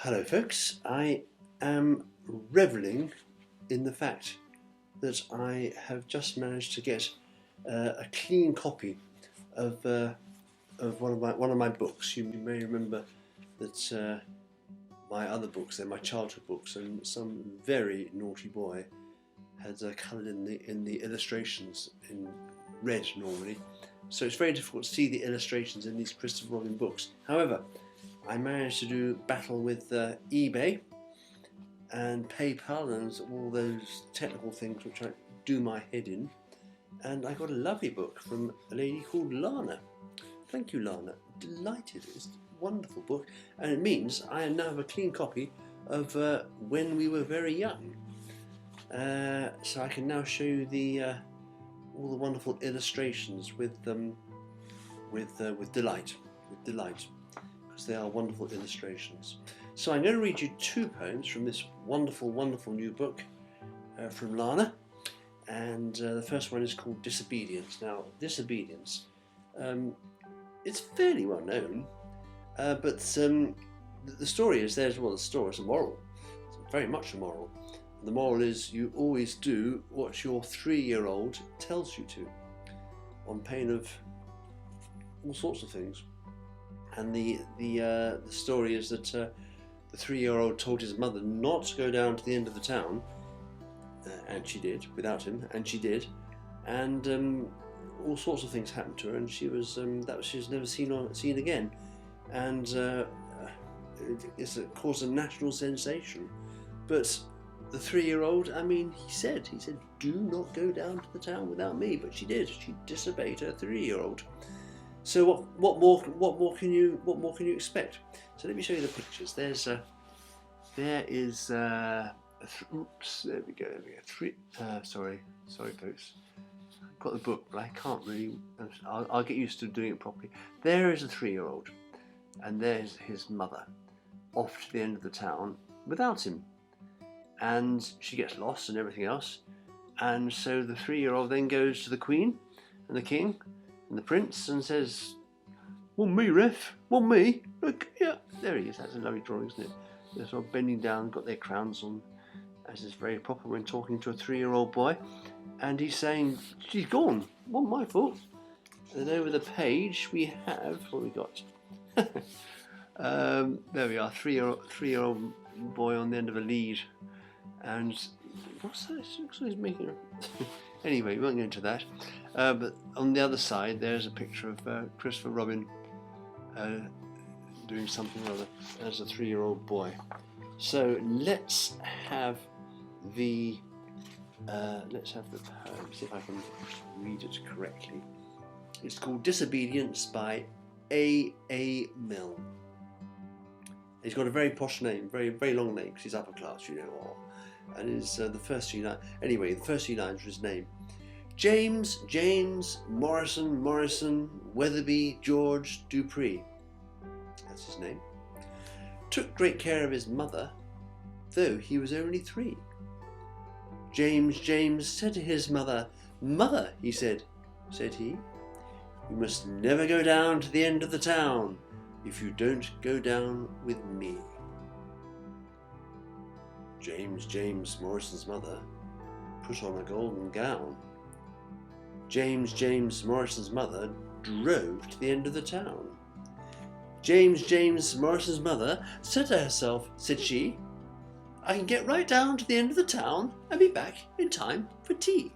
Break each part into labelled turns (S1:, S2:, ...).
S1: Hello folks, I am revelling in the fact that I have just managed to get a clean copy of one of my books. You may remember that my other books, they're my childhood books, and some very naughty boy had coloured in the illustrations in red normally, so it's very difficult to see the illustrations in these Christopher Robin books. However, I managed to do battle with eBay and PayPal and all those technical things which I do my head in, and I got a lovely book from a lady called Lana. Thank you, Lana. Delighted. It's a wonderful book, and it means I now have a clean copy of When We Were Very Young. So I can now show you all the wonderful illustrations with delight. Because they are wonderful illustrations. So I'm going to read you two poems from this wonderful, wonderful new book from Lana, and the first one is called Disobedience. Now, Disobedience, it's fairly well known, but the story is there's well, the story is a moral. It's very much a moral. The moral is you always do what your 3-year-old tells you to, on pain of all sorts of things. And the story is that the 3-year-old told his mother not to go down to the end of the town, and she did, without him, and she did, and all sorts of things happened to her, and she was never seen again, and it caused a national sensation. But the 3-year-old, I mean, he said, do not go down to the town without me, but she did. She disobeyed her 3-year-old. So what more can you expect? So let me show you the pictures. There is oops, there we go. Sorry folks. I've got the book, but I can't really. I'll get used to doing it properly. There is a 3-year-old, and there's his mother, off to the end of the town without him, and she gets lost and everything else. And so the 3-year-old then goes to the Queen and the King and the Prince and says, "Want me, ref? Want me? Look, yeah, there he is." That's a lovely drawing, isn't it? They're sort of bending down, got their crowns on, as is very proper when talking to a 3-year-old boy. And he's saying, "She's gone. Wasn't my fault." And then over the page we have what we got. There we are, 3-year-old boy on the end of a lead, and what's that? Looks like he's making a anyway, we won't go into that. But on the other side, there's a picture of Christopher Robin doing something or other as a 3-year-old boy. So let's have the poem. See if I can read it correctly. It's called Disobedience by A. Milne. He's got a very posh name, very long name, because he's upper class, you know. And is the first few lines. Anyway, the first few lines are his name. James Morrison, Weatherby, George Dupree. That's his name. Took great care of his mother, though he was only 3. James said to his mother, "Mother," he said he, "you must never go down to the end of the town if you don't go down with me." James Morrison's mother put on a golden gown. James Morrison's mother drove to the end of the town. James Morrison's mother said to herself, said she, "I can get right down to the end of the town and be back in time for tea."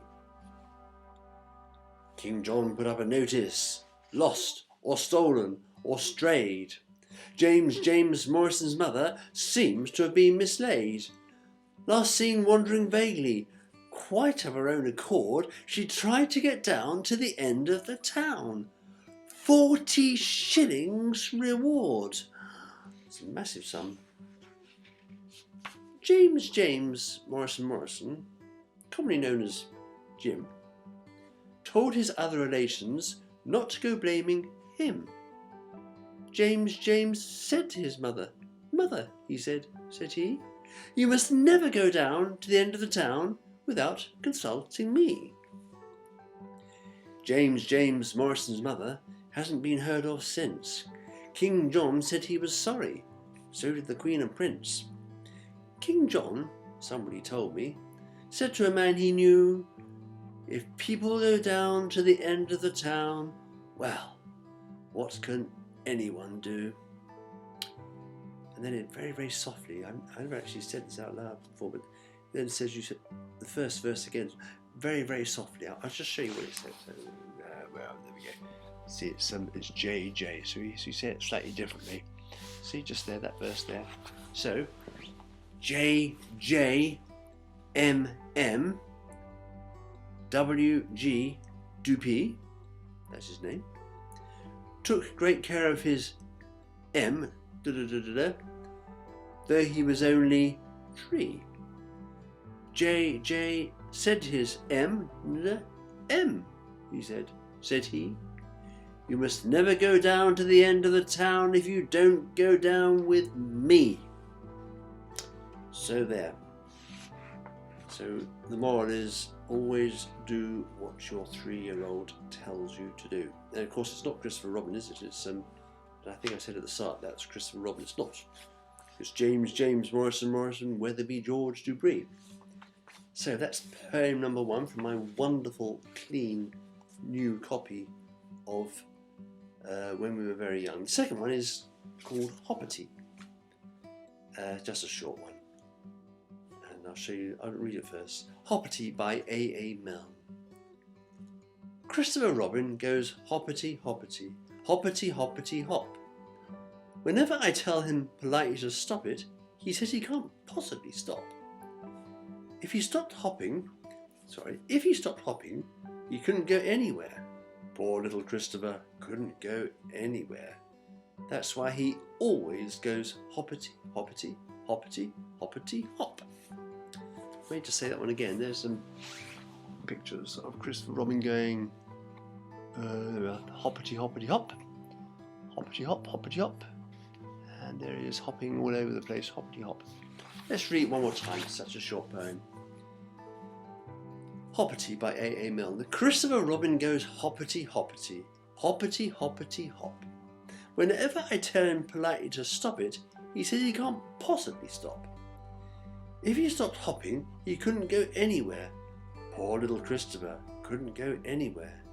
S1: King John put up a notice: "Lost or stolen or strayed." James Morrison's mother seems to have been mislaid. Last seen wandering vaguely, quite of her own accord, she tried to get down to the end of the town. 40 shillings reward. It's a massive sum. James Morrison, commonly known as Jim, told his other relations not to go blaming him. James said to his mother, "Mother," he said he, "you must never go down to the end of the town without consulting me." James Morrison's mother hasn't been heard of since. King John said he was sorry. so did the Queen and Prince. King John, somebody told me, said to a man he knew, "If people go down to the end of the town, well, what can anyone do?" And then it very, very softly, I never actually said this out loud before, but then it says, you said the first verse again, very, very softly. I'll just show you what it says. So, well, there we go. See, it's JJ, so you say it slightly differently. See, just there, that verse there. So, JJMM WG Dupee, that's his name, took great care of his M, though he was only 3. JJ said to his M, he said he, "You must never go down to the end of the town if you don't go down with me." So there. So the moral is, always do what your 3-year-old tells you to do. And of course it's not Christopher Robin, is it? It's I think I said at the start that's Christopher Robin. It's not. It's James Morrison, Weatherby, George Dubree. So that's poem number 1 from my wonderful, clean, new copy of When We Were Very Young. The second one is called Hoppity. Just a short one. And I'll show you, I'll read it first. Hoppity by A. Milne. Christopher Robin goes hoppity, hoppity, hoppity, hoppity, hop. Whenever I tell him politely to stop it, he says he can't possibly stop. If he stopped hopping, he couldn't go anywhere. Poor little Christopher couldn't go anywhere. That's why he always goes hoppity, hoppity, hoppity, hoppity, hop. Wait to say that one again. There's some pictures of Christopher Robin going hoppity, hoppity, hop, hoppity, hop, hoppity, hop. And there he is hopping all over the place, hoppity, hop. Let's read it one more time, it's such a short poem. Hoppity by A. Milne. Christopher Robin goes hoppity, hoppity, hoppity, hoppity, hop. Whenever I tell him politely to stop it, he says he can't possibly stop. If he stopped hopping, he couldn't go anywhere. Poor little Christopher couldn't go anywhere.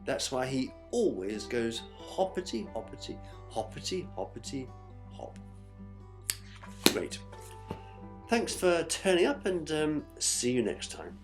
S1: That's why he always goes hoppity, hoppity, hoppity, hoppity, hop. Great. Thanks for turning up, and see you next time.